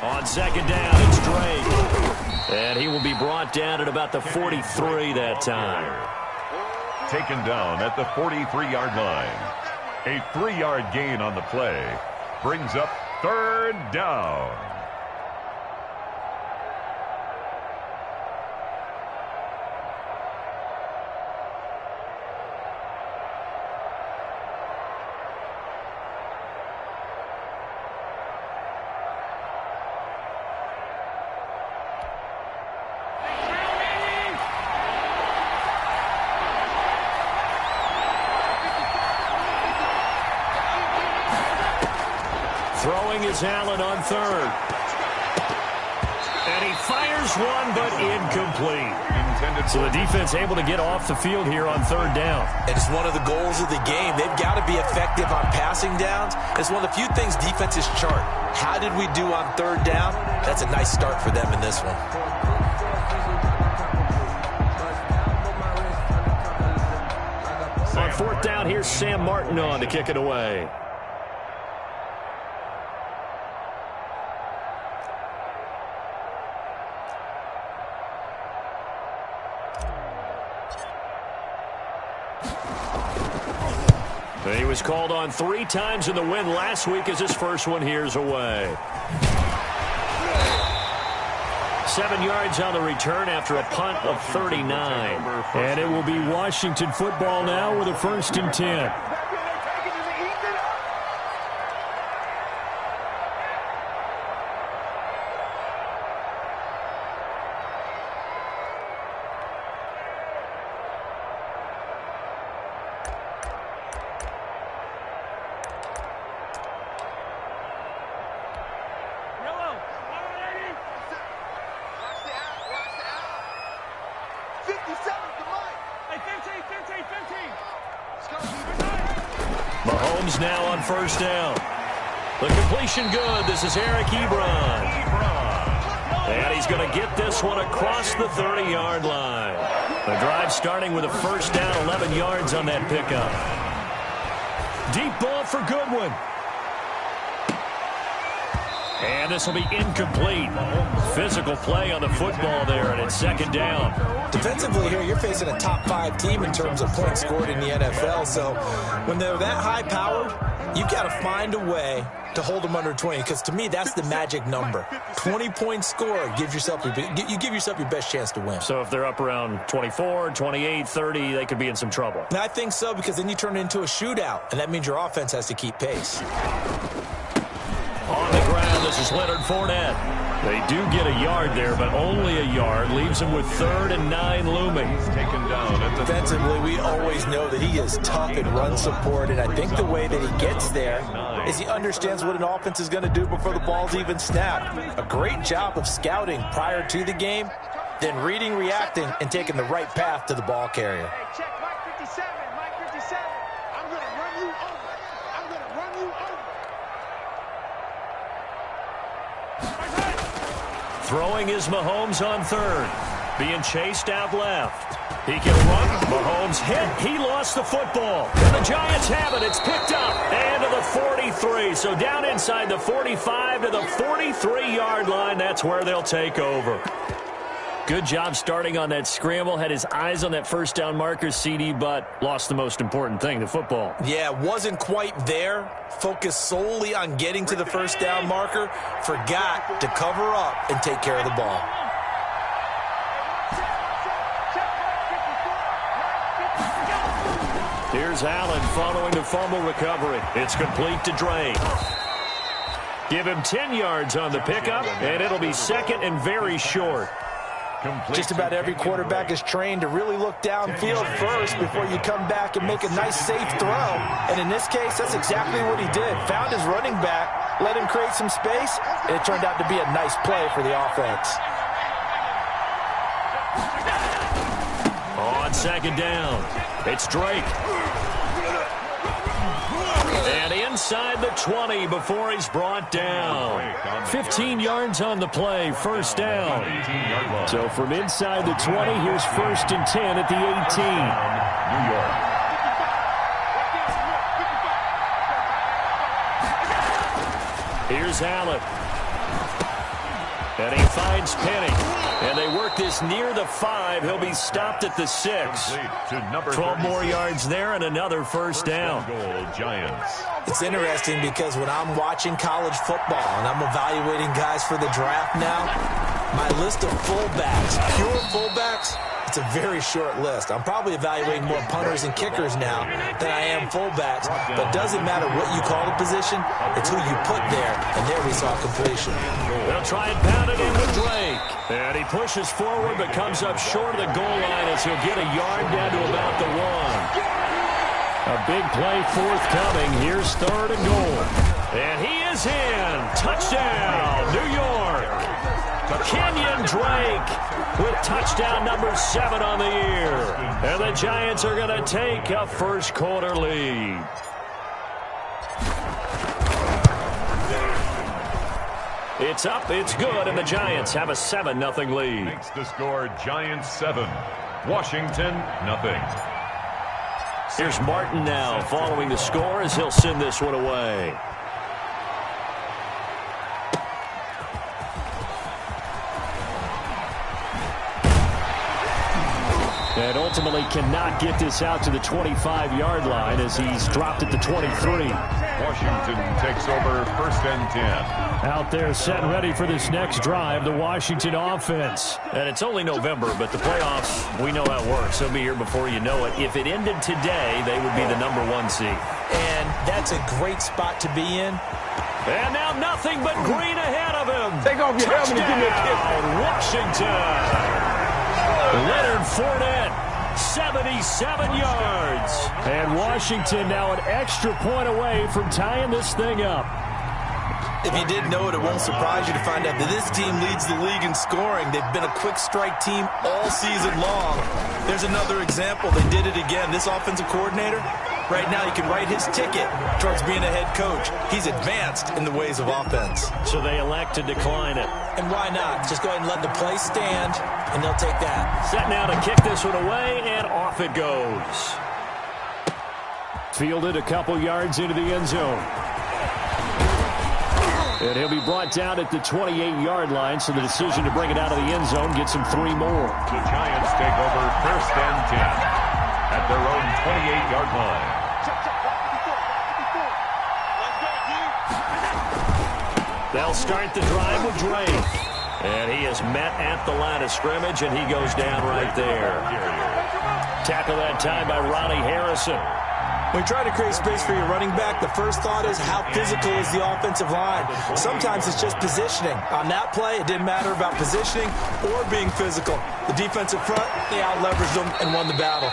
On second down, it's Drake. And he will be brought down at about the 43 that time. Taken down at the 43-yard line. A 3-yard gain on the play brings up third down. Throwing is Allen on third. And he fires one, but incomplete. So the defense able to get off the field here on third down. And it's one of the goals of the game. They've got to be effective on passing downs. It's one of the few things defenses chart. How did we do on third down? That's a nice start for them in this one. On fourth down, here's Sam Martin on to kick it away. He was called on 3 times in the win last week as his first one here's away. 7 yards on the return after a punt of 39. And it will be Washington football now with a 1st and 10. Mahomes now on first down. The completion good. This is Eric Ebron. And he's going to get this one across the 30-yard line. The drive starting with a first down, 11 yards on that pickup. Deep ball for Goodwin. And this will be incomplete. Physical play on the football there, and it's second down. Defensively here, you're facing a top 5 team in terms of points scored in the NFL. So when they're that high-powered, you've got to find a way to hold them under 20, because to me, that's the magic number. 20 points scored gives yourself you give yourself your best chance to win. So if they're up around 24, 28, 30, they could be in some trouble. And I think so, because then you turn it into a shootout, and that means your offense has to keep pace. On the ground, this is Leonard Fournette. They do get a yard there, but only a yard. Leaves him with 3rd and 9 looming. Taken down. Defensively, we always know that he is tough in run support, and I think the way that he gets there is he understands what an offense is going to do before the ball's even snapped. A great job of scouting prior to the game, then reading, reacting, and taking the right path to the ball carrier. Hey, check Mike 57. Mike 57. I'm going to run you over. I'm going to run you over. Throwing is Mahomes on third. Being chased out left. He can run. Mahomes hit. He lost the football. And the Giants have it. It's picked up. And to the 43. So down inside the 45 to the 43-yard line. That's where they'll take over. Good job starting on that scramble. Had his eyes on that first down marker, CD, but lost the most important thing, the football. Yeah, wasn't quite there. Focused solely on getting to the first down marker. Forgot to cover up and take care of the ball. Here's Allen following the fumble recovery. It's complete to Drake. Give him 10 yards on the pickup, and it'll be 2nd and very short. Just about every quarterback is trained to really look downfield first before you come back and make a nice, safe throw. And in this case, that's exactly what he did. Found his running back, let him create some space, and it turned out to be a nice play for the offense. On second down, it's Drake. And inside the 20 before he's brought down. 15 yards on the play, first down. So from inside the 20, here's 1st and 10 at the 18. Here's Allen. And he finds Penny. And they work this near the 5. He'll be stopped at the 6. 12 more yards there and another first down. Goal, Giants. It's interesting because when I'm watching college football and I'm evaluating guys for the draft now, my list of fullbacks, pure fullbacks, it's a very short list. I'm probably evaluating more punters and kickers now than I am fullbacks. But it doesn't matter what you call the position, it's who you put there. And there we saw completion. They'll try and pound it in with Drake. And he pushes forward but comes up short of the goal line as he'll get a yard down to about the 1. A big play forthcoming. Here's 3rd and goal. And he is in. Touchdown, New York. Kenyon Drake with touchdown number 7 on the year. And the Giants are going to take a first quarter lead. It's up, it's good, and the Giants have a 7-0 lead. Makes the score Giants 7, Washington 0. Here's Martin now following the score as he'll send this one away. And ultimately cannot get this out to the 25-yard line as he's dropped at the 23. Washington takes over 1st and 10. Out there set and ready for this next drive, the Washington offense. And it's only November, but the playoffs, we know how it works. They'll be here before you know it. If it ended today, they would be the number 1 seed. And that's a great spot to be in. And now nothing but green ahead of him. Take off your helmet and give me a kiss. Washington. Leonard Fournette, 77 yards. And Washington now an extra point away from tying this thing up. If you didn't know it, it won't surprise you to find out that this team leads the league in scoring. They've been a quick strike team all season long. There's another example. They did it again. This offensive coordinator, right now, you can write his ticket towards being a head coach. He's advanced in the ways of offense. So they elect to decline it. And why not? Just go ahead and let the play stand, and they'll take that. Set now to kick this one away, and off it goes. Fielded a couple yards into the end zone. And he'll be brought down at the 28-yard line, so the decision to bring it out of the end zone gets him 3 more. The Giants take over 1st and 10 at their own 28-yard line. They'll start the drive with Drake. And he is met at the line of scrimmage, and he goes down right there. Tackle that time by Ronnie Harrison. When you try to create space for your running back, the first thought is how physical is the offensive line. Sometimes it's just positioning. On that play, it didn't matter about positioning or being physical. The defensive front, they out-leveraged them and won the battle.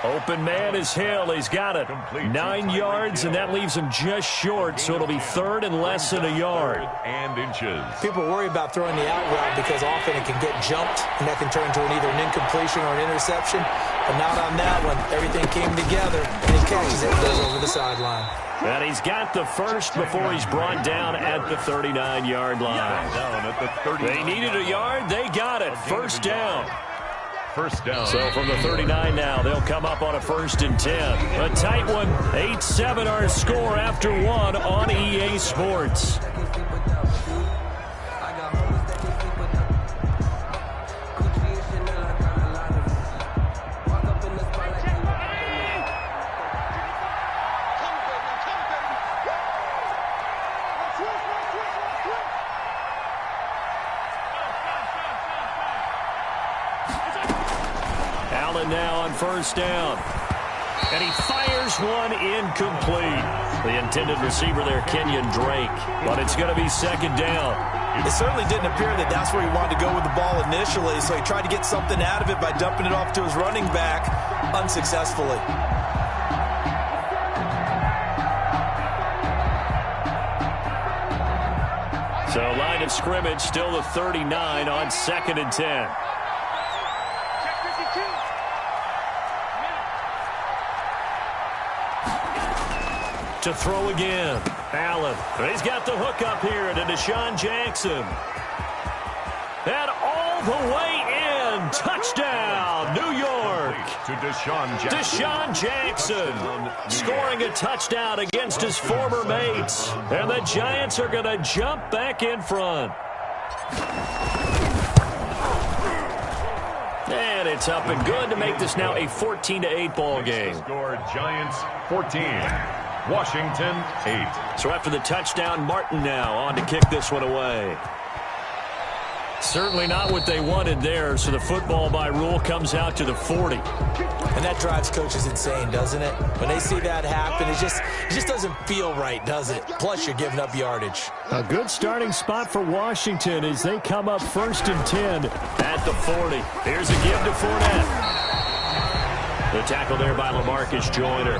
Open man is Hill. He's got it. 9 yards, and that leaves him just short, so it'll be 3rd and less than a yard. And inches. People worry about throwing the out route because often it can get jumped, and that can turn into either an incompletion or an interception. But not on that one. Everything came together, and he catches it and goes over the sideline. And he's got the first before he's brought down at the 39-yard line. Down at the 30. They needed a yard. They got it. First down. First down. So from the 39 now, they'll come up on a 1st and 10. A tight one. 8-7 our score after 1 on EA Sports. Now on first down. And he fires one incomplete. The intended receiver there, Kenyon Drake. But it's going to be 2nd down. It certainly didn't appear that that's where he wanted to go with the ball initially, so he tried to get something out of it by dumping it off to his running back unsuccessfully. So line of scrimmage still the 39 on 2nd and 10. To throw again. Allen. He's got the hook up here to Deshaun Jackson. And all the way in. Touchdown, New York. To Deshaun Jackson. Deshaun Jackson scoring a touchdown against his former mates. And the Giants are going to jump back in front. And it's up and good to make this now a 14-8 ball game. Score Giants 14, Washington 8. So after the touchdown, Martin now on to kick this one away. Certainly not what they wanted there, so the football by rule comes out to the 40. And that drives coaches insane, doesn't it? When they see that happen, it just doesn't feel right, does it? Plus, you're giving up yardage. A good starting spot for Washington as they come up 1st and 10. At the 40. Here's a give to Fournette. The tackle there by LaMarcus Joyner.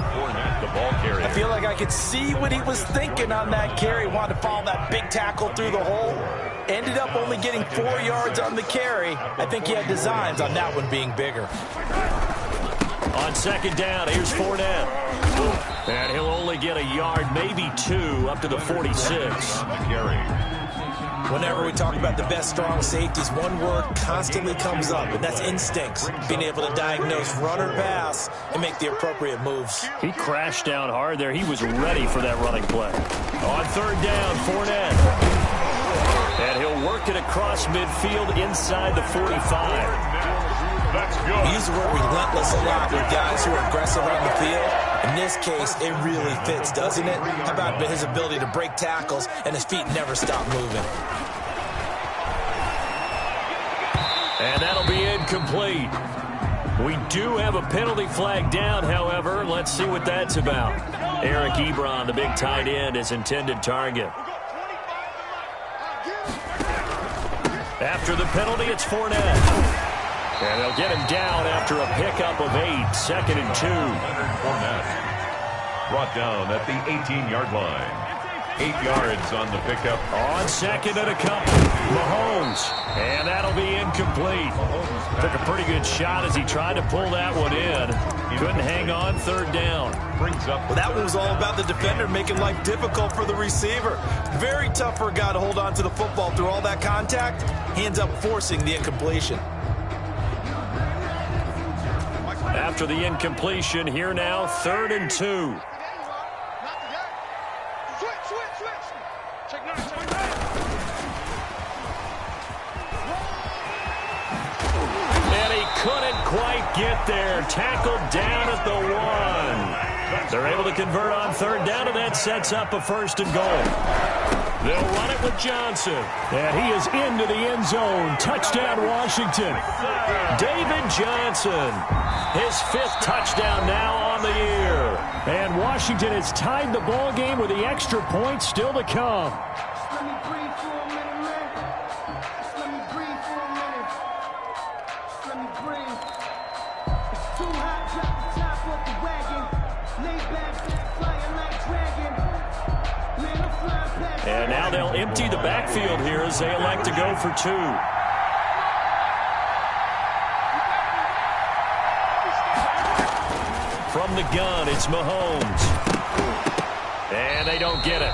The ball carrier. I feel like I could see what he was thinking on that carry. Wanted to follow that big tackle through the hole. Ended up only getting 4 yards on the carry. I think he had designs on that one being bigger. On 2nd down, here's Fournette. And he'll only get a yard, maybe 2, up to the 46. On the carry. Whenever we talk about the best strong safeties, one word constantly comes up, and that's instincts. Being able to diagnose run or pass and make the appropriate moves. He crashed down hard there. He was ready for that running play. On 3rd down, Fournette. And he'll work it across midfield inside the 45. That's good. We use the word relentless a lot with guys who are aggressive on the field. In this case, it really fits, doesn't it? How about his ability to break tackles and his feet never stop moving? And that'll be incomplete. We do have a penalty flag down, however. Let's see what that's about. Eric Ebron, the big tight end, is intended target. After the penalty, it's Fournette. And they'll get him down after a pickup of 8, 2nd and 2. Fournette brought down at the 18-yard line. 8 yards on the pickup. On 2nd and a couple, Mahomes. And that'll be incomplete. Took a pretty good shot as he tried to pull that one in. Couldn't hang on 3rd down. Brings up. Well, that one was all about the defender making life difficult for the receiver. Very tough for a guy to hold on to the football through all that contact. He ends up forcing the incompletion. After the incompletion, here now, 3rd and 2. And he couldn't quite get there. Tackled down at the 1. They're able to convert on 3rd down, and that sets up a 1st and goal. They'll run it with Johnson. And he is into the end zone. Touchdown, Washington. David Johnson. His 5th touchdown now on the year. And Washington has tied the ball game with the extra point still to come. Let me breathe for a minute, man. Just let me breathe for a minute. Just let me breathe. It's too hot, drop the top off the wagon. Lay back, flying like dragon. Man, I'm flying past. And now they'll empty the backfield here as they elect to go for 2. From the gun, it's Mahomes. And they don't get it.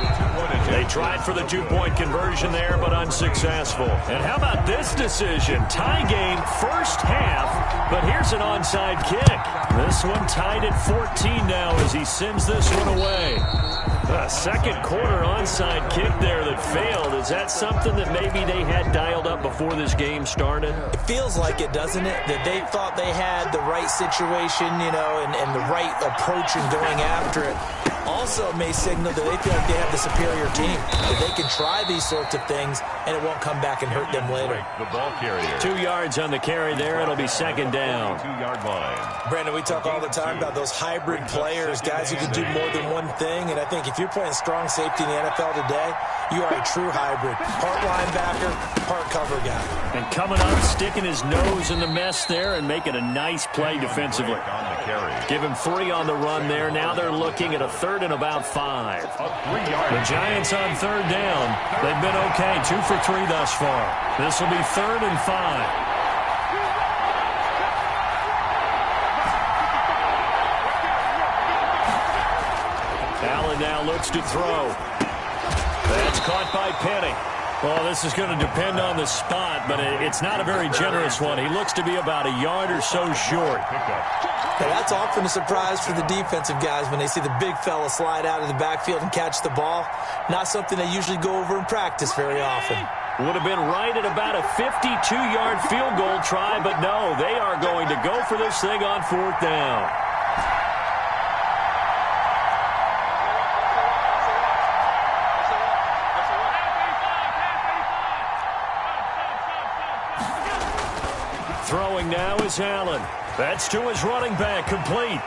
They tried for the 2-point conversion there, but unsuccessful. And how about this decision? Tie game, 1st half, but here's an onside kick. This one tied at 14 now as he sends this one away. A 2nd quarter onside kick there that failed. Is that something that maybe they had dialed up before this game started? It feels like it, doesn't it? That they thought they had the right situation, you know, and the right approach in going after it. Also, it may signal that they feel like they have the superior team, that they can try these sorts of things, and it won't come back and hurt them later. The ball carrier. 2 yards on the carry there. It'll be 2nd down. 2-yard line. Brandon, we talk all the time about those hybrid players, guys who can do more than one thing, and I think if you're playing strong safety in the NFL today, you are a true hybrid. Part linebacker, part cover guy. And coming up, sticking his nose in the mess there and making a nice play defensively. On the carry. Give him 3 on the run there. Now they're looking at a 3rd and about 5. A 3-yard. The Giants on 3rd down. They've been okay, 2 for 3 thus far. This will be 3rd and 5. Allen now looks to throw. That's caught by Penny. Well, this is going to depend on the spot, but it's not a very generous one. He looks to be about a yard or so short. Pickup. Now, that's often a surprise for the defensive guys when they see the big fella slide out of the backfield and catch the ball. Not something they usually go over in practice very often. Would have been right at about a 52-yard field goal try, but no, they are going to go for this thing on 4th down. Throwing now is Allen. That's to his running back, complete.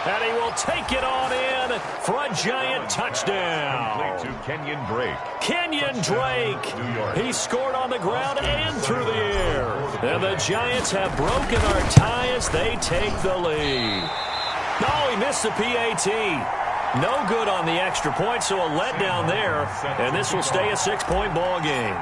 And he will take it on in for a giant touchdown. Complete to Kenyon Drake. Kenyon Drake. He scored on the ground and through the air. And the Giants have broken our tie as they take the lead. No, he missed the PAT. No good on the extra point, so a letdown there. And this will stay a 6-point ball game.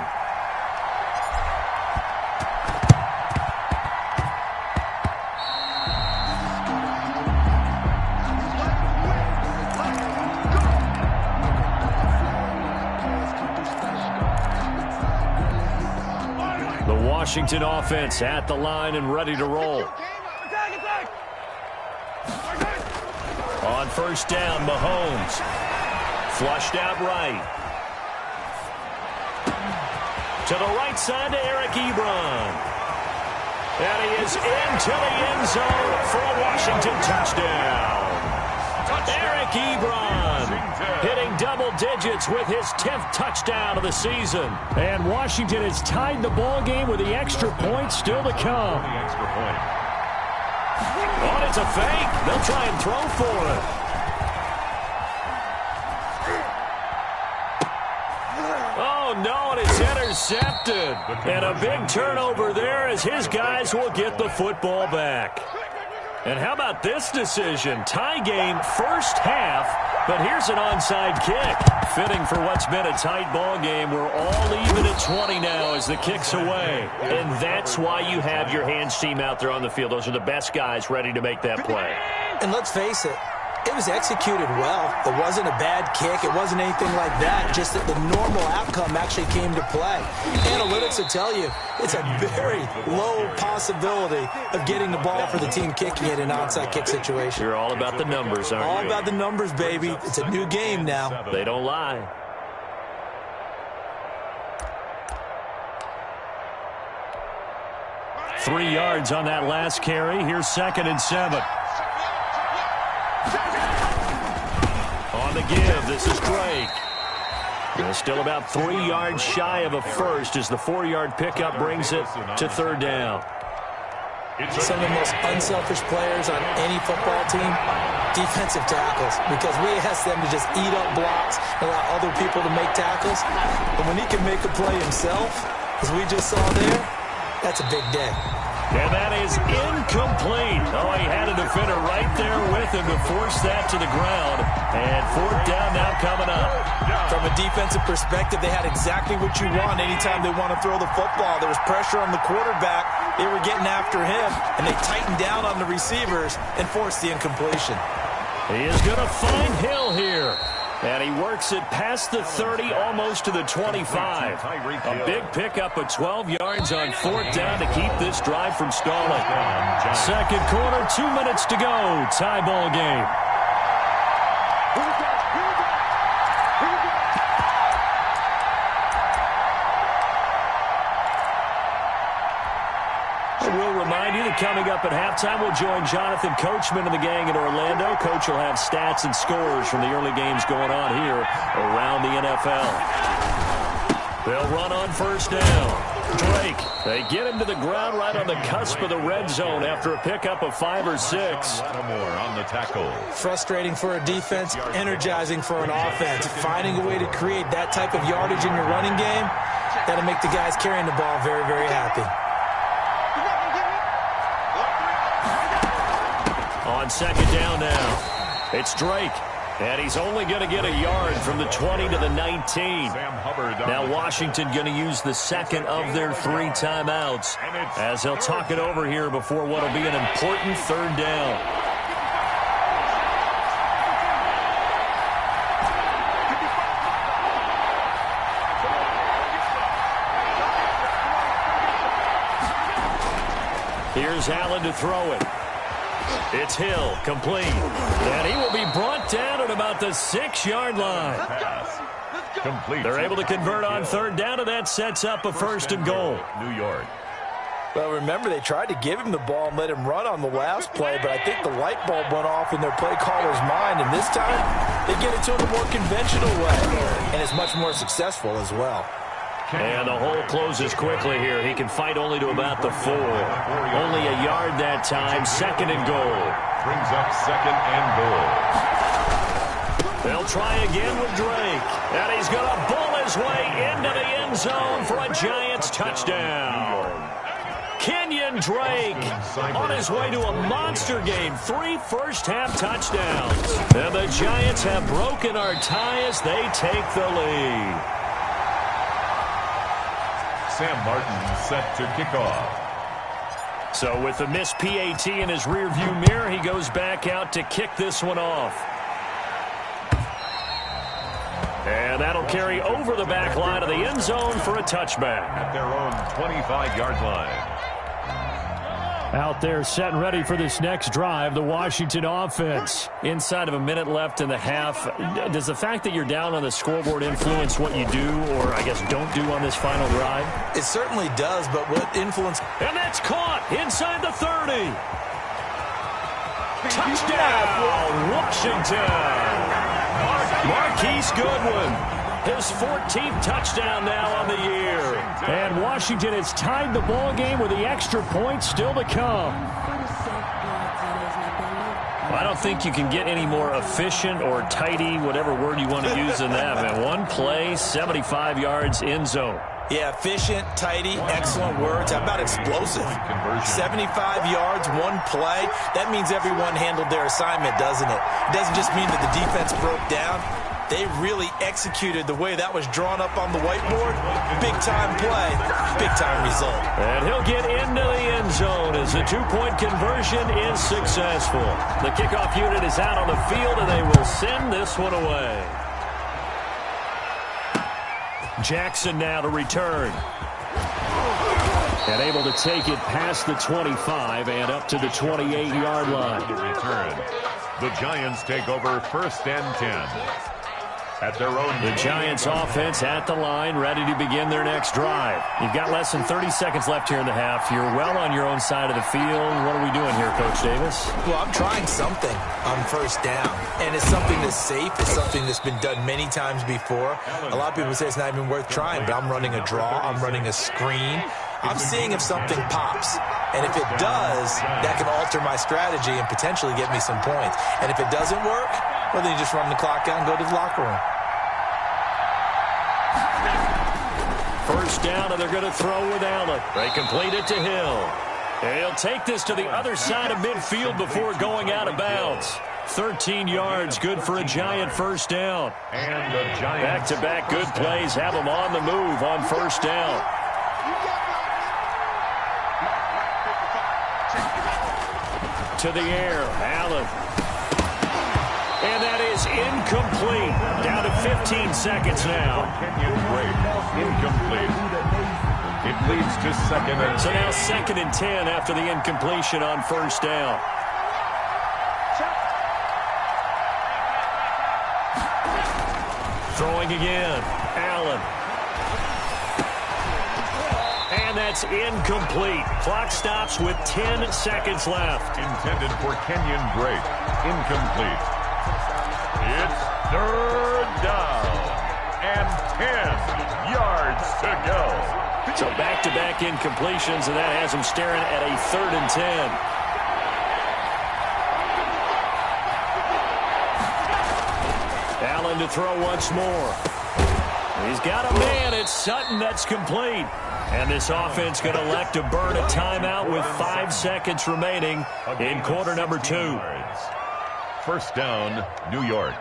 Washington offense at the line and ready to roll. On 1st down, Mahomes. Flushed out right. To the right side to Eric Ebron. And he is into the end zone for a Washington touchdown. Eric Ebron hitting double digits with his 10th touchdown of the season. And Washington has tied the ball game with the extra point still to come. Oh, it's a fake. They'll try and throw for it. Oh, no, and it's intercepted. And a big turnover there as his guys will get the football back. And how about this decision? Tie game, 1st half, but here's an onside kick. Fitting for what's been a tight ball game. We're all even at 20 now as the kick's away. And that's why you have your hands team out there on the field. Those are the best guys ready to make that play. And let's face it, it was executed well. It wasn't a bad kick. It wasn't anything like that. Just that the normal outcome actually came to play. Analytics will tell you it's a very low possibility of getting the ball for the team kicking it in an onside kick situation. You're all about the numbers, aren't you? All about the numbers, baby. It's a new game now. They don't lie. Three yards on that last carry. Here's 2nd and 7. On the give, this is Drake. And still about 3 yards shy of a first as the 4-yard pickup brings it to 3rd down. Some of the most unselfish players on any football team, defensive tackles, because we ask them to just eat up blocks, allow other people to make tackles. But when he can make a play himself, as we just saw there, that's a big day. And that is incomplete. Oh, he had a defender right there with him to force that to the ground. And 4th down now coming up. From a defensive perspective, they had exactly what you want anytime they want to throw the football. There was pressure on the quarterback. They were getting after him, and they tightened down on the receivers and forced the incompletion. He is going to find Hill here. And he works it past the 30, almost to the 25. A big pickup of 12 yards on 4th down to keep this drive from stalling. 2nd quarter, 2 minutes to go. Tie ball game. We'll remind you that coming up at halftime, we'll join Jonathan Coachman and the gang in Orlando. Coach will have stats and scores from the early games going on here around the NFL. They'll run on 1st down. Drake, they get him to the ground right on the cusp of the red zone after a pickup of 5 or 6. Lattimore on the tackle. Frustrating for a defense, energizing for an offense. Finding a way to create that type of yardage in your running game, that'll make the guys carrying the ball very, very happy. On 2nd down now, it's Drake, and he's only going to get a yard from the 20 to the 19. Now Washington going to use the 2nd of their 3 timeouts as they'll talk it over here before what will be an important 3rd down. Here's Allen to throw it. It's Hill, complete. And he will be brought down at about the 6-yard line. Pass. Complete. They're able to convert on third down, and that sets up a first and goal. New York. Well, remember, they tried to give him the ball and let him run on the last play, but I think the light bulb went off in their play caller's mind, and this time they get it to him a more conventional way, and it's much more successful as well. And the hole closes quickly here. He can fight only to about the 4. Only a yard that time, second and goal. Brings up second and goal. They'll try again with Drake. And he's going to bull his way into the end zone for a Giants touchdown. Kenyon Drake on his way to a monster game. 3 first-half touchdowns. And the Giants have broken our tie as they take the lead. Sam Martin set to kick off. So with the missed PAT in his rearview mirror, he goes back out to kick this one off. And that'll carry over the back line of the end zone for a touchback. At their own 25-yard line. Out there set and ready for this next drive, the Washington offense. Inside of a minute left in the half, does the fact that you're down on the scoreboard influence what you do, or I guess don't do on this final drive? It certainly does, but what influence... And that's caught inside the 30. Touchdown, Washington. Marquise Goodwin. His 14th touchdown now on the year. And Washington has tied the ball game with the extra point still to come. I don't think you can get any more efficient or tidy, whatever word you want to use in that, man. One play, 75 yards in zone. Yeah, efficient, tidy, excellent words. How about explosive? 75 yards, one play. That means everyone handled their assignment, doesn't it? It doesn't just mean that the defense broke down. They really executed the way that was drawn up on the whiteboard. Big-time play, big-time result. And he'll get into the end zone as the two-point conversion is successful. The kickoff unit is out on the field, and they will send this one away. Jackson now to return. And able to take it past the 25 and up to the 28-yard line. The return. The Giants take over first and 10. At their own. The Giants offense at the line, ready to begin their next drive. You've got less than 30 seconds left here in the half. You're well on your own side of the field. What are we doing here, Coach Davis? Well, I'm trying something on first down, and it's something that's safe. It's something that's been done many times before. A lot of people say it's not even worth trying, but I'm running a draw. I'm running a screen. I'm seeing if something pops. And if it does, that can alter my strategy and potentially get me some points. And if it doesn't work, well, then you just run the clock out and go to the locker room. First down, and they're going to throw with Allen. They complete it to Hill. And he'll take this to the other side of midfield before going out of bounds. 13 yards, good for a Giant first down. And the Giants. Back-to-back good plays have them on the move on first down. To the air, Allen. And that is incomplete. Down to 15 seconds now. Kenyon Drake, incomplete. It leads to second and 10. So now second and 10 after the incompletion on first down. Throwing again, Allen. And that's incomplete. Clock stops with 10 seconds left. Intended for Kenyon Drake. Incomplete. It's third down. And 10 yards to go. So back-to-back incompletions, and that has him staring at a 3rd and 10. Allen to throw once more. He's got a man. It's Sutton that's complete. And this offense going to elect to burn a timeout with 5 seconds remaining in quarter number 2. First down, New York.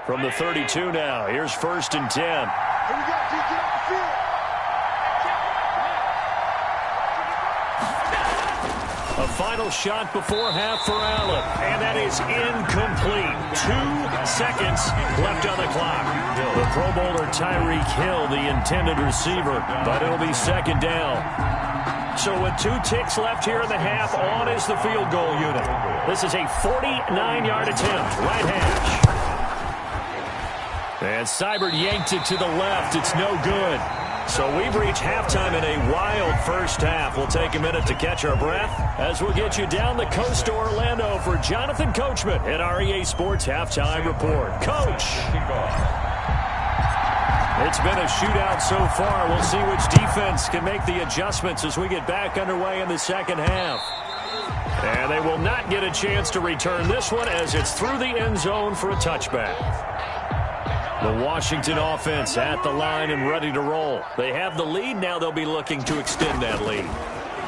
From the 32 now, here's first and 10. Here we go, G. Get off the field. A final shot before half for Allen, and that is incomplete. 2 seconds left on the clock. The Pro Bowler Tyreek Hill, the intended receiver, but it'll be second down. So with 2 ticks left here in the half, on is the field goal unit. This is a 49-yard attempt, right hash. And Seibert yanked it to the left. It's no good. So we've reached halftime in a wild first half. We'll take a minute to catch our breath as we'll get you down the coast to Orlando for Jonathan Coachman at our EA Sports Halftime Report. Coach! It's been a shootout so far. We'll see which defense can make the adjustments as we get back underway in the second half. And they will not get a chance to return this one as it's through the end zone for a touchback. The Washington offense at the line and ready to roll. They have the lead. Now they'll be looking to extend that lead.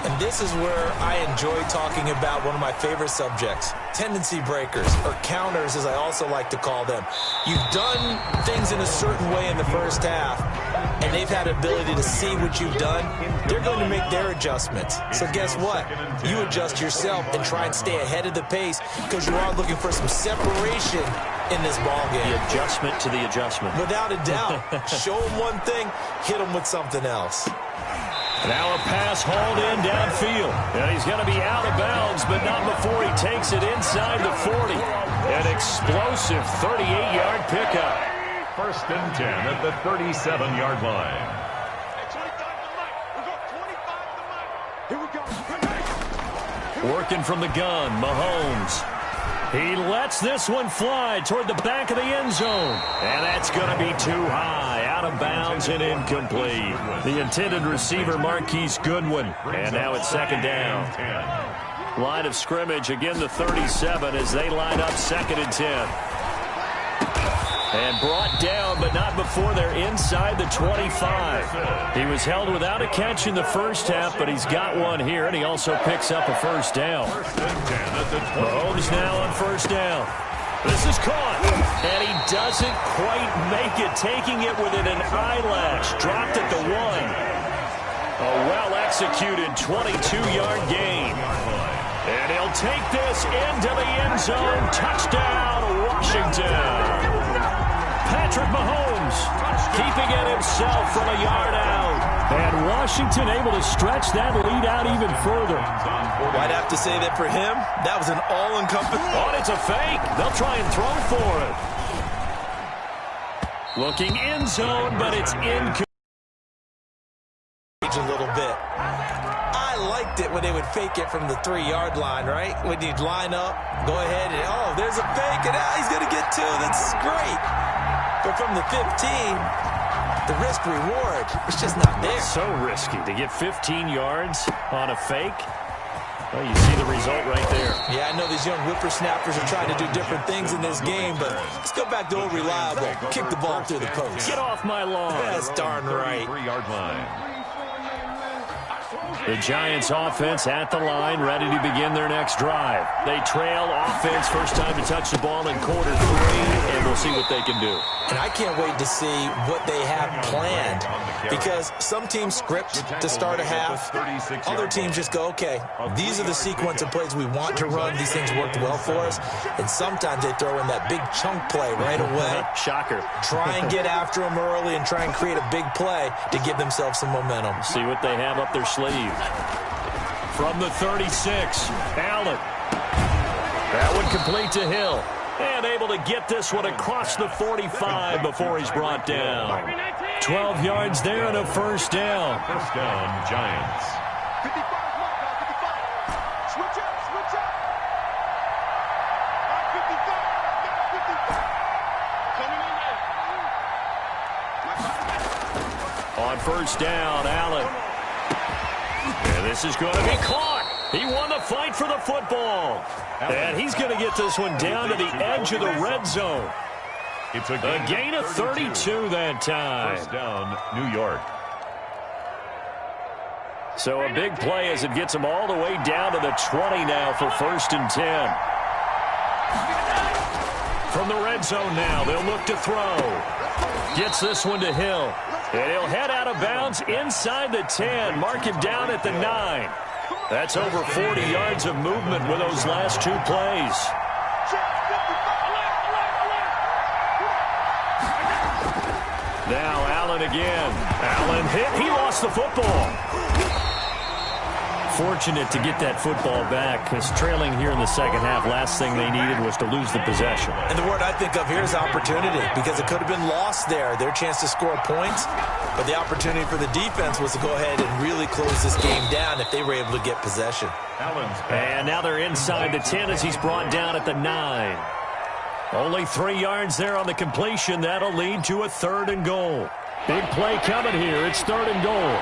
And this is where I enjoy talking about one of my favorite subjects, tendency breakers, or counters as I also like to call them. You've done things in a certain way in the first half, and they've had ability to see what you've done. They're going to make their adjustments. So guess what? You adjust yourself and try and stay ahead of the pace because you are looking for some separation in this ball game. The adjustment to the adjustment. Without a doubt. Show them one thing, hit them with something else. Now a pass hauled in downfield. And he's going to be out of bounds, but not before he takes it inside the 40. An explosive 38-yard pickup. 1st and 10 at the 37-yard line. Working from the gun, Mahomes. He lets this one fly toward the back of the end zone. And that's going to be too high. Out of bounds and incomplete. The intended receiver, Marquise Goodwin. And now it's 2nd down. Line of scrimmage, again the 37 as they line up 2nd and 10. And brought down, but not before they're inside the 25. He was held without a catch in the first half, but he's got one here, and he also picks up a 1st down. Mahomes now on 1st down. This is caught, and he doesn't quite make it, taking it within an eyelash. Dropped at the 1. A well-executed 22-yard gain. And he'll take this into the end zone. Touchdown, Washington. Patrick Mahomes keeping it himself from a yard out. And Washington able to stretch that lead out even further. I'd have to say that for him, that was an all-encompassing. Oh, it's a fake. They'll try and throw for it. Looking end zone, but it's incomplete. A little bit. I liked it when they would fake it from the 3-yard line, right? When you'd line up, go ahead, and oh, there's a fake, and he's going to get 2. That's great. But from the 15, the risk-reward, it's just not there. So risky to get 15 yards on a fake. Well, you see the result right there. Yeah, I know these young whippersnappers are trying to do different things in this game, but let's go back to old reliable. Kick the ball through the post. Get off my lawn. That's darn right. 3-yard line. The Giants offense at the line, ready to begin their next drive. They trail offense, first time to touch the ball in quarter 3, and we'll see what they can do. And I can't wait to see what they have planned, because some teams script to start a half. Other teams just go, okay, these are the sequence of plays we want to run. These things worked well for us. And sometimes they throw in that big chunk play right away. Shocker. Try and get after them early and try and create a big play to give themselves some momentum. See what they have up their sleeve. From the 36, Allen. That one complete to Hill. And able to get this one across the 45 before he's brought down. 12 yards there and a 1st down. 1st down, Giants. 55, switch up, switch up. 55, On 1st down, Allen. And this is going to be caught. He won the fight for the football. And he's going to get this one down to the edge of the red zone. It's a gain of 32 that time. 1st down, New York. So a big play as it gets him all the way down to the 20 now for 1st and 10. From the red zone now, they'll look to throw. Gets this one to Hill. And he'll head out of bounds inside the 10. Mark him down at the 9. That's over 40 yards of movement with those last 2 plays. Now Allen again. Allen hit. He lost the football. Fortunate to get that football back, because trailing here in the second half, last thing they needed was to lose the possession. And the word I think of here is opportunity, because it could have been lost there, their chance to score points. But the opportunity for the defense was to go ahead and really close this game down if they were able to get possession. And now they're inside the 10 as he's brought down at the 9. Only 3 yards there on the completion. That'll lead to a 3rd and goal. Big play coming here. It's 3rd and goal.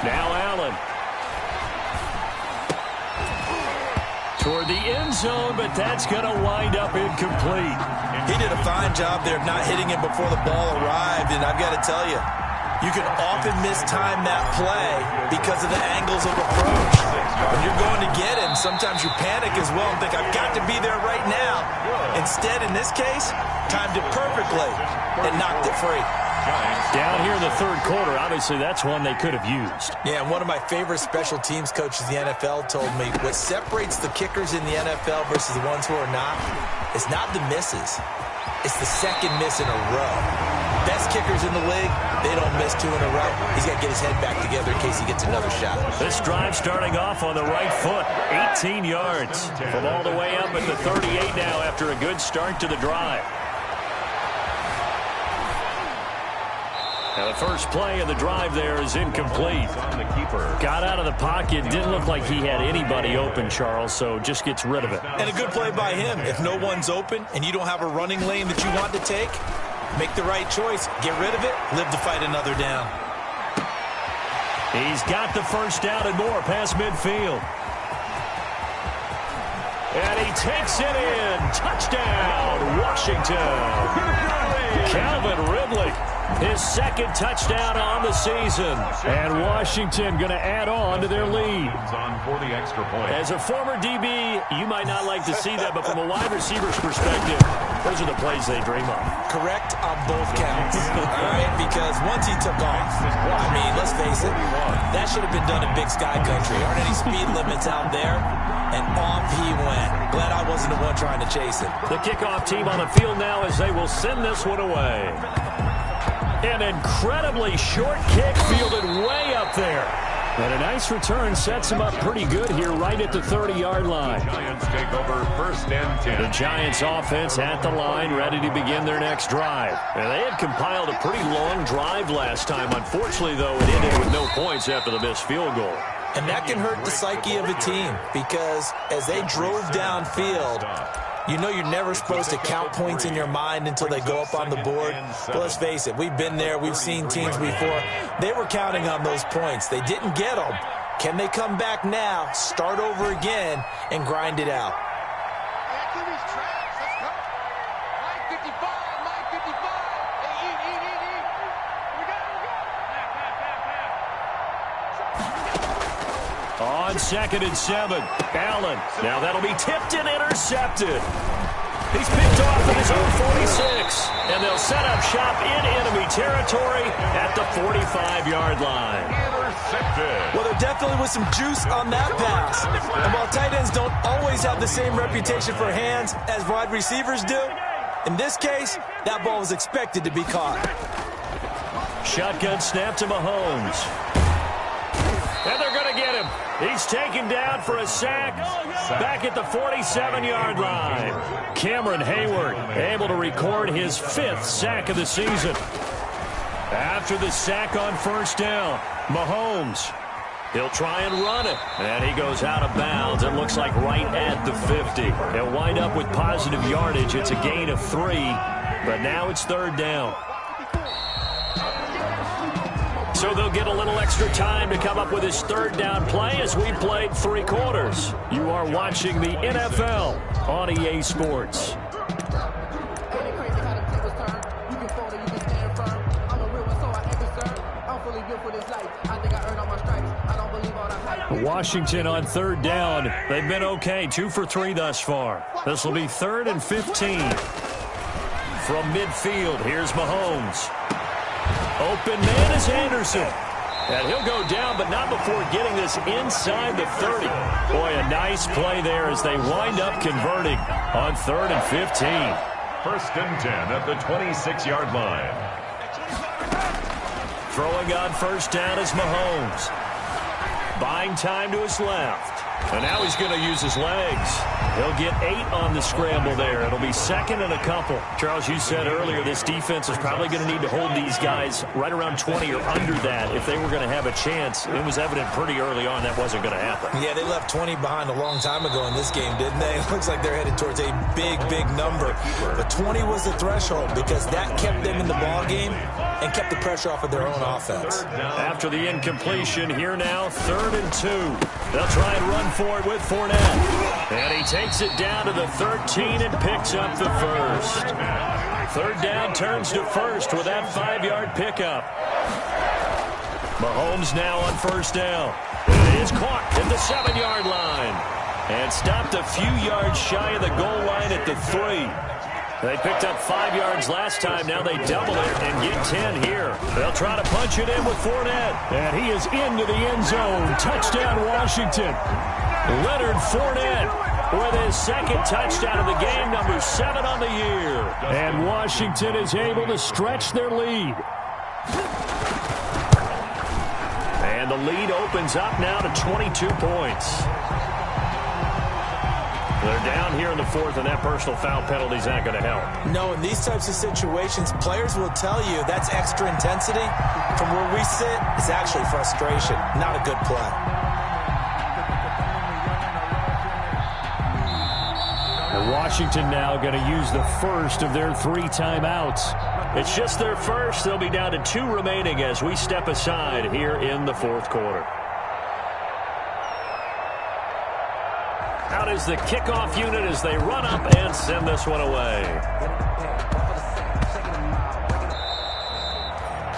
Now Allen. Toward the end zone, but that's going to wind up incomplete. He did a fine job there of not hitting him before the ball arrived, and I've got to tell you, you can often mistime that play because of the angles of approach. When you're going to get him, sometimes you panic as well and think, I've got to be there right now. Instead, in this case, timed it perfectly and knocked it free. Down here in the 3rd quarter, obviously that's one they could have used. Yeah, and one of my favorite special teams coaches in the NFL told me what separates the kickers in the NFL versus the ones who are not is not the misses. It's the second miss in a row. Best kickers in the league, they don't miss 2 in a row. He's got to get his head back together in case he gets another shot. This drive starting off on the right foot. 18 yards from all the way up at the 38 now after a good start to the drive. Now the first play of the drive there is incomplete. Got out of the pocket. Didn't look like he had anybody open, Charles, so just gets rid of it. And a good play by him. If no one's open and you don't have a running lane that you want to take, make the right choice. Get rid of it. Live to fight another down. He's got the first down and more past midfield. And he takes it in. Touchdown, Washington. Calvin Ridley. His 2nd touchdown on the season. And Washington going to add on to their lead. As a former DB, you might not like to see that, but from a wide receiver's perspective, those are the plays they dream of. Correct on both counts. All right, because once he took off, I mean, let's face it, that should have been done in Big Sky Country. Aren't any speed limits out there? And off he went. Glad I wasn't the one trying to chase him. The kickoff team on the field now as they will send this one away. An incredibly short kick fielded way up there. And a nice return sets him up pretty good here right at the 30-yard line. Giants take over 1st and 10. The Giants offense at the line, ready to begin their next drive. And they had compiled a pretty long drive last time. Unfortunately, though, it ended with no points after the missed field goal. And that can hurt the psyche of a team because as they drove downfield, you know you're never supposed to count points in your mind until they go up on the board. But let's face it, we've been there. We've seen teams before. They were counting on those points. They didn't get them. Can they come back now, start over again, and grind it out? On 2nd and 7, Allen. Now that'll be tipped and intercepted. He's picked off at his own 46. And they'll set up shop in enemy territory at the 45-yard line. Well, there definitely was some juice on that pass. And while tight ends don't always have the same reputation for hands as wide receivers do, in this case, that ball was expected to be caught. Shotgun snap to Mahomes. And they're going to get him. He's taken down for a sack back at the 47-yard line. Cameron Hayward able to record his 5th sack of the season. After the sack on 1st down, Mahomes, he'll try and run it. And he goes out of bounds. It looks like right at the 50. He'll wind up with positive yardage. It's a gain of 3, but now it's 3rd down. So they'll get a little extra time to come up with his 3rd down play as we played 3 quarters. You are watching the NFL on EA Sports. Washington on 3rd down. They've been okay, 2 for 3 thus far. This will be 3rd and 15. From midfield, here's Mahomes. Open man is Anderson. And he'll go down, but not before getting this inside the 30. Boy, a nice play there as they wind up converting on 3rd and 15. 1st and 10 at the 26-yard line. Throwing on 1st down is Mahomes. Buying time to his left. And now he's going to use his legs. He'll get 8 on the scramble there. It'll be 2nd and a couple. Charles, you said earlier this defense is probably going to need to hold these guys right around 20 or under that if they were going to have a chance. It was evident pretty early on that wasn't going to happen. Yeah, they left 20 behind a long time ago in this game, didn't they? It looks like they're headed towards a big, big number. But 20 was the threshold because that kept them in the ball game and kept the pressure off of their own offense. After the incompletion, here now, 3rd and 2. They'll try and run for it with Fournette. And he takes it down to the 13 and picks up the 1st. 3rd down turns to 1st with that 5-yard pickup. Mahomes now on 1st down. It is caught at the 7-yard line. And stopped a few yards shy of the goal line at the 3. They picked up 5 yards last time. Now they double it and get 10 here. They'll try to punch it in with Fournette. And he is into the end zone. Touchdown, Washington. Leonard Fournette with his 2nd touchdown of the game, number 7 on the year. And Washington is able to stretch their lead. And the lead opens up now to 22 points. They're down here in the 4th, and that personal foul penalty is not going to help. No, in these types of situations, players will tell you that's extra intensity. From where we sit, it's actually frustration, not a good play. Washington now going to use the 1st of their 3 timeouts. It's just their 1st. They'll be down to 2 remaining as we step aside here in the 4th quarter. Out is the kickoff unit as they run up and send this one away.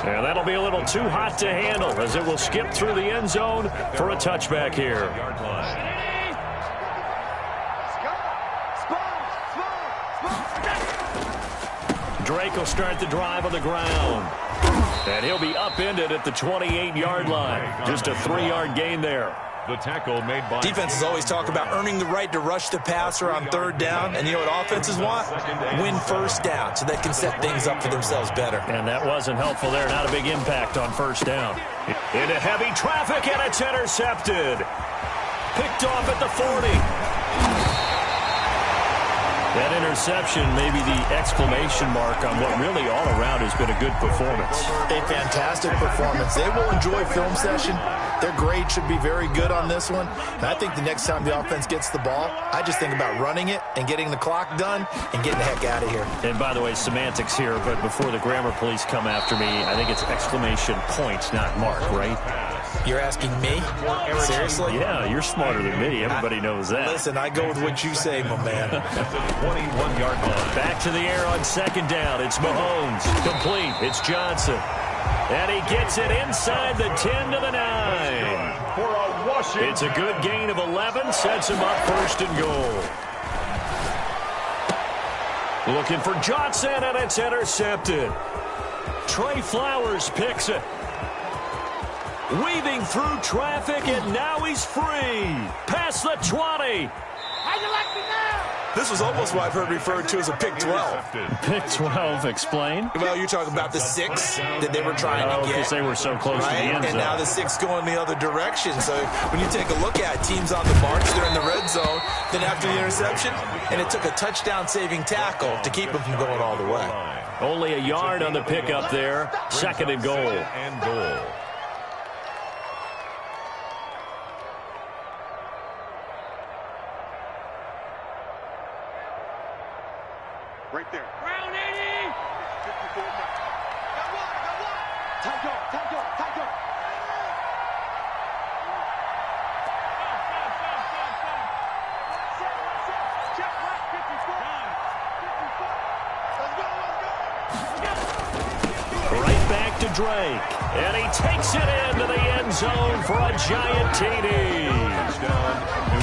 And that'll be a little too hot to handle as it will skip through the end zone for a touchback here. Drake will start the drive on the ground. And he'll be upended at the 28-yard line. Just a 3-yard gain there. The tackle made by... Defenses always talk about earning the right to rush the passer on 3rd down. And you know what offenses want? Win 1st down so they can set things up for themselves better. And that wasn't helpful there. Not a big impact on 1st down. Into heavy traffic, and it's intercepted. Picked off at the 40. That interception may be the exclamation mark on what really all around has been a good performance. A fantastic performance. They will enjoy film session. Their grade should be very good on this one. And I think the next time the offense gets the ball, I just think about running it and getting the clock done and getting the heck out of here. And by the way, semantics here, but before the grammar police come after me, I think it's exclamation point, not mark, right? You're asking me? Seriously? Yeah, you're smarter than me. Everybody knows that. Listen, I go with what you say, my man. 21-yard line. Back to the air on 2nd down. It's Mahomes. Complete. It's Johnson. And he gets it inside the 10 to the 9. For a Washington. It's a good gain of 11. Sets him up 1st and goal. Looking for Johnson, and it's intercepted. Trey Flowers picks it. Weaving through traffic, and now he's free. Past the 20. How you like me now? This was almost what I've heard referred to as a pick 12. Pick 12, explain. Well, you're talking about the 6 that they were trying to get. Because they were so close to the end zone. And now the 6 going the other direction. So when you take a look at teams on the march, they're in the red zone. Then after the interception, and it took a touchdown-saving tackle to keep them from going all the way. Only a yard on the pickup there. 2nd and goal. Right there. Round 80. 54. Got one. Tight go. Check right. 54. Let's go. Right back to Drake. And he takes it into the end zone for a giant TD.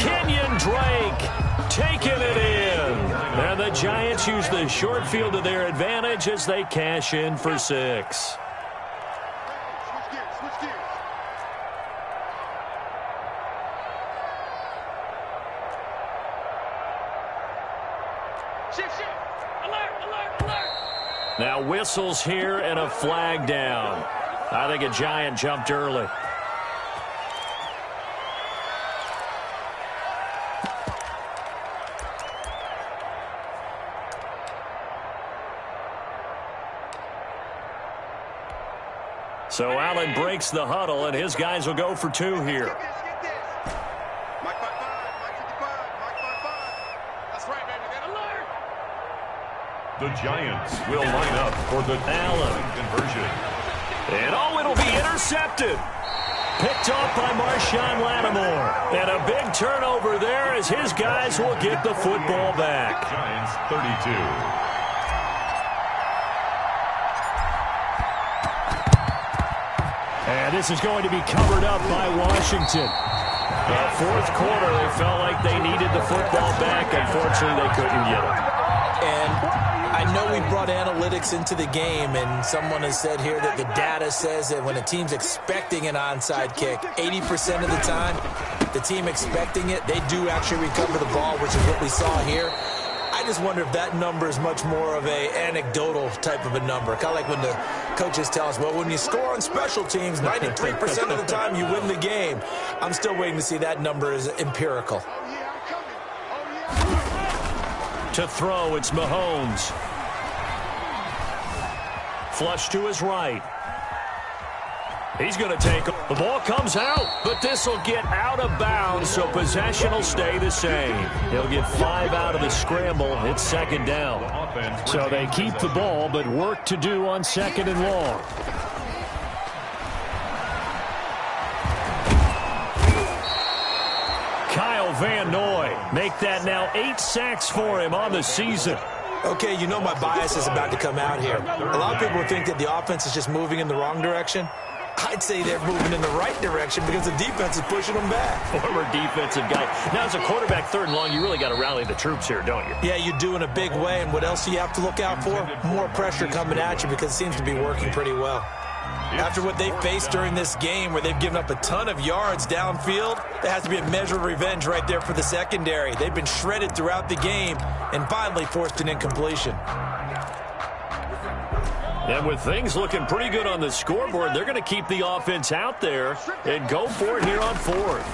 Kenyon Drake taking it in. And the Giants use the short field to their advantage as they cash in for 6. Switch gears. Now whistles here and a flag down. I think a Giant jumped early. So Allen breaks the huddle, and his guys will go for two here. The Giants will line up for the Allen conversion. And it'll be intercepted. Picked off by Marshawn Lattimore. And a big turnover there as his guys will get the football back. Giants 32. And this is going to be covered up by Washington. Fourth quarter, they felt like they needed the football back. Unfortunately, they couldn't get it. And I know we brought analytics into the game, and someone has said here that the data says that when a team's expecting an onside kick, 80% of the time, the team expecting it, they do actually recover the ball, which is what we saw here. I just wonder if that number is much more of a anecdotal type of a number. Kind of like when the coaches tell us, well, when you score on special teams, 93% of the time you win the game. I'm still waiting to see that number is empirical. To throw, it's Mahomes. Flush to his right. He's going to take it. The ball comes out, but this will get out of bounds, so possession will stay the same. He'll get 5 out of the scramble. It's second down. So they keep the ball, but work to do on second and long. Kyle Van Noy make that now 8 sacks for him on the season. Okay, you know my bias is about to come out here. A lot of people think that the offense is just moving in the wrong direction. I'd say they're moving in the right direction because the defense is pushing them back. Former defensive guy. Now, as a quarterback, third and long, you really got to rally the troops here, don't you? Yeah, you do in a big way. And what else do you have to look out for? More pressure coming at you because it seems to be working pretty well. After what they faced during this game where they've given up a ton of yards downfield, there has to be a measure of revenge right there for the secondary. They've been shredded throughout the game and finally forced an incompletion. And with things looking pretty good on the scoreboard, they're going to keep the offense out there and go for it here on fourth.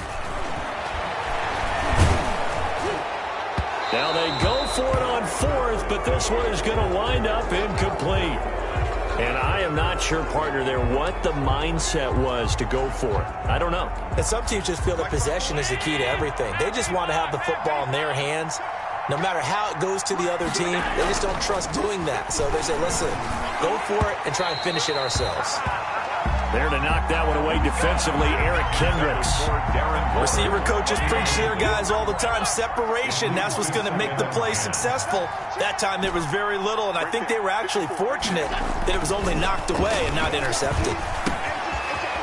Now they go for it on fourth, but this one is going to wind up incomplete. And I am not sure, partner, there what the mindset was to go for it. I don't know. And some teams just feel that possession is the key to everything. They just want to have the football in their hands. No matter how it goes to the other team, they just don't trust doing that. So they say, listen, go for it and try and finish it ourselves. There to knock that one away defensively, Eric Kendricks. Receiver coaches preach to their guys all the time. Separation, that's what's going to make the play successful. That time there was very little, and I think they were actually fortunate that it was only knocked away and not intercepted.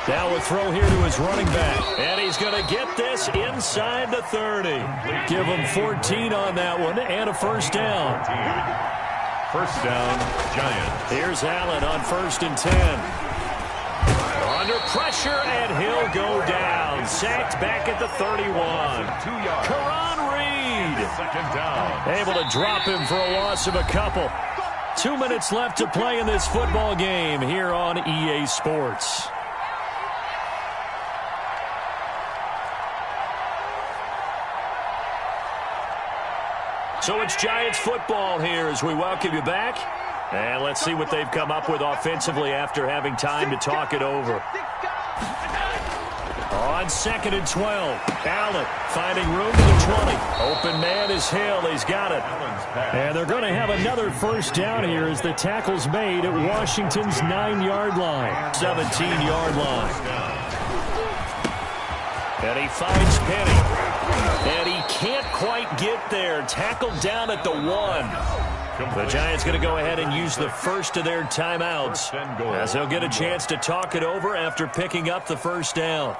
Now a throw here to his running back. And he's going to get this inside the 30. Give him 14 on that one and a first down. First down, Giants. Here's Allen on 1st and 10. Under pressure, and he'll go down. Sacked back at the 31. Karan Reed. Second down. Able to drop him for a loss of a couple. 2 minutes left to play in this football game here on EA Sports. So it's Giants football here as we welcome you back. And let's see what they've come up with offensively after having time to talk it over. On 2nd and 12, Allen finding room to the 20. Open man is Hill. He's got it. And they're going to have another first down here as the tackle's made at Washington's 9-yard line, 17-yard line. And he finds Penny. And he can't quite get there. Tackled down at the 1. The Giants going to go ahead and use the first of their timeouts as they'll get a chance to talk it over after picking up the first down.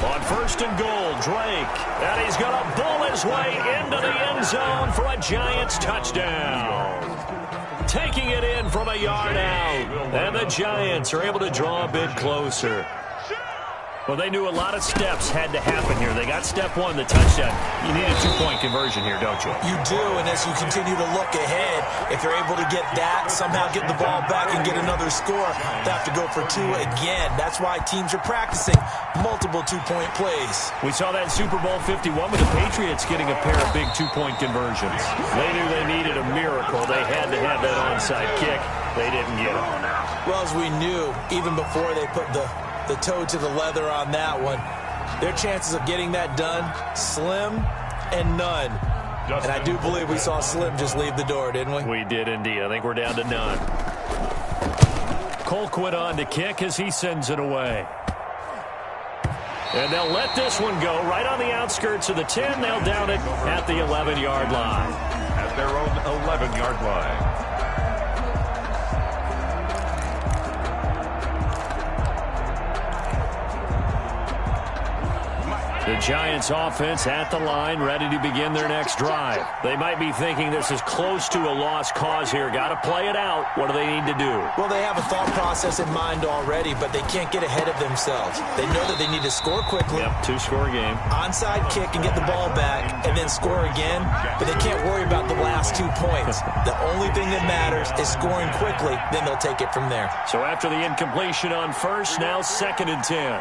On 1st and goal, Drake. And he's going to bull his way into the end zone for a Giants touchdown. taking it in from a yard out. And the Giants are able to draw a bit closer. Well, they knew a lot of steps had to happen here. They got step one, the touchdown. You need a two-point conversion here, don't you? You do, and as you continue to look ahead, if they're able to get that, somehow get the ball back and get another score, they have to go for two again. That's why teams are practicing multiple two-point plays. We saw that in Super Bowl 51 with the Patriots getting a pair of big two-point conversions. They knew they needed a miracle. They had to have that onside kick. They didn't get it. Well, as we knew, even before they put the toe to the leather on that one, their chances of getting that done, slim and none. And I do believe we saw Slim just leave the door, didn't we? We did indeed. I think we're down to none. Colquitt on to kick as he sends it away. And they'll let this one go right on the outskirts of the 10. They'll down it at the 11-yard line. At their own 11-yard line. The Giants offense at the line, ready to begin their next drive. They might be thinking this is close to a lost cause here. Got to play it out. What do they need to do? Well, they have a thought process in mind already, but they can't get ahead of themselves. They know that they need to score quickly. Yep, two-score game. Onside kick and get the ball back, and then score again. But they can't worry about the last 2 points. The only thing that matters is scoring quickly. Then they'll take it from there. So after the incompletion on first, now 2nd and 10.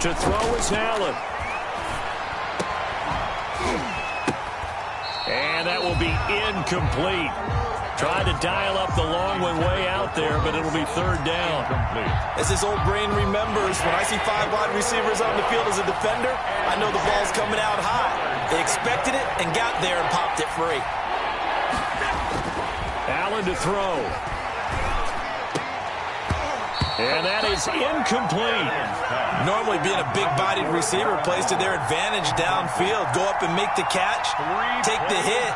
To throw is Allen. And that will be incomplete. Trying to dial up the long one way out there, but it'll be 3rd down. As this old brain remembers, when I see 5 wide receivers on the field as a defender, I know the ball's coming out high. They expected it and got there and popped it free. Allen to throw. And that is incomplete. Normally being a big-bodied receiver plays to their advantage downfield. Go up and make the catch, take the hit,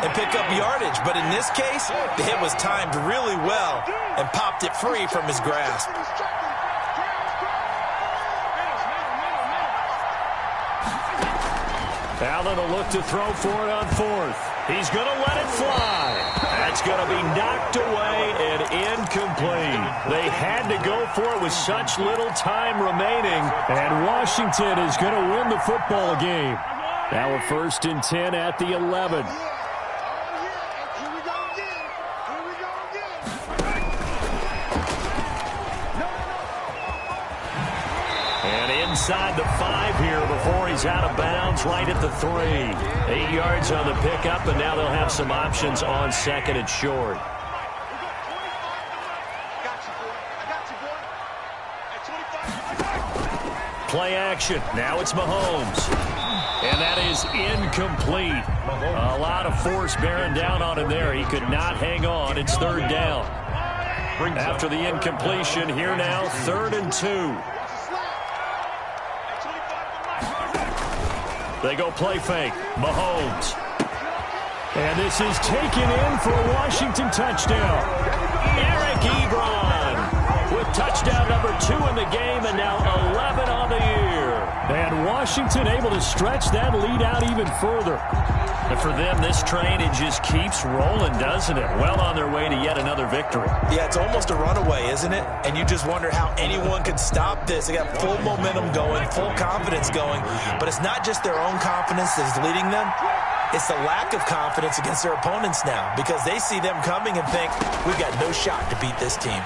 and pick up yardage. But in this case, the hit was timed really well and popped it free from his grasp. Allen will look to throw for it on 4th. He's going to let it fly. That's going to be knocked away and incomplete. They had to go for it with such little time remaining, and Washington is going to win the football game. Now a 1st and 10 at the 11. Inside the 5 here before he's out of bounds, right at the 3. 8 yards on the pickup, and now they'll have some options on 2nd and short. Play action. Now it's Mahomes. And that is incomplete. A lot of force bearing down on him there. He could not hang on. It's 3rd down. After the incompletion, here now, 3rd and 2. They go play fake. Mahomes. And this is taken in for a Washington touchdown. Eric Ebron with touchdown number 2 in the game and now 11 on the year. And Washington able to stretch that lead out even further. And for them, this train, it just keeps rolling, doesn't it? Well on their way to yet another victory. Yeah, it's almost a runaway, isn't it? And you just wonder how anyone could stop this. They got full momentum going, full confidence going. But it's not just their own confidence that's leading them. It's the lack of confidence against their opponents now, because they see them coming and think, we've got no shot to beat this team.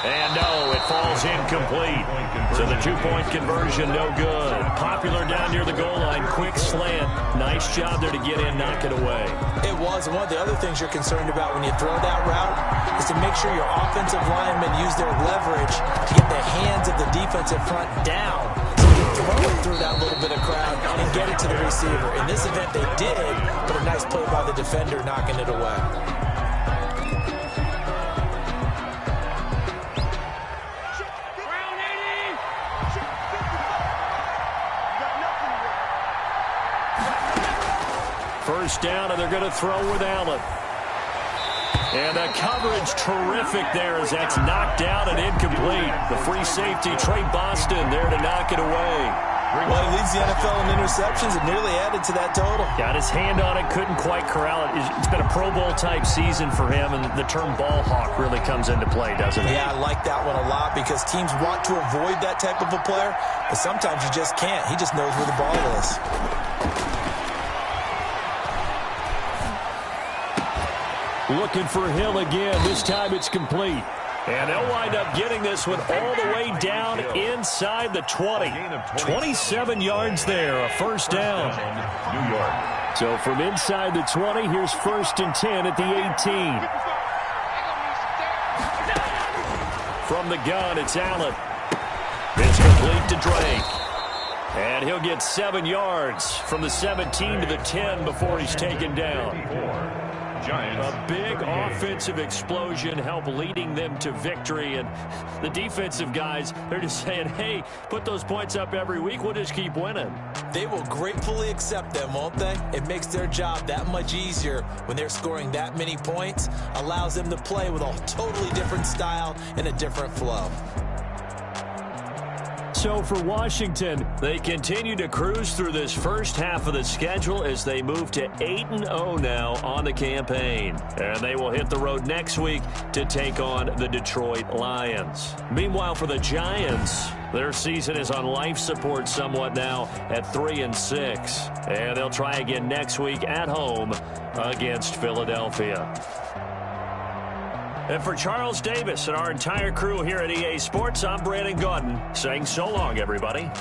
And no, it falls incomplete. So the 2-point conversion, no good. Popular down near the goal line, quick slant. Nice job there to get in, knock it away. It was, and one of the other things you're concerned about when you throw that route is to make sure your offensive linemen use their leverage to get the hands of the defensive front down. So you can throw it through that little bit of crowd and get it to the receiver. In this event, they did, but a nice play by the defender knocking it away. First down, and they're going to throw with Allen. And the coverage terrific there as that's knocked down and incomplete. The free safety, Trey Boston, there to knock it away. Well, he leads the NFL in interceptions and nearly added to that total. Got his hand on it, couldn't quite corral it. It's been a Pro Bowl-type season for him, and the term ball hawk really comes into play, doesn't it? Yeah, I like that one a lot because teams want to avoid that type of a player, but sometimes you just can't. He just knows where the ball is. Looking for Hill again. This time it's complete. And they'll wind up getting this one all the way down inside the 20. 27 yards there, a first down. New York. So from inside the 20, here's 1st and 10 at the 18. From the gun, it's Allen. It's complete to Drake. And he'll get 7 yards from the 17 to the 10 before he's taken down. Giants. A big offensive explosion helped leading them to victory. And the defensive guys, they're just saying, hey, put those points up every week. We'll just keep winning. They will gratefully accept them, won't they? It makes their job that much easier when they're scoring that many points. Allows them to play with a totally different style and a different flow. So for Washington, they continue to cruise through this first half of the schedule as they move to 8-0 now on the campaign. And they will hit the road next week to take on the Detroit Lions. Meanwhile, for the Giants, their season is on life support somewhat now at 3-6. And they'll try again next week at home against Philadelphia. And for Charles Davis and our entire crew here at EA Sports, I'm Brandon Gaudin saying so long, everybody.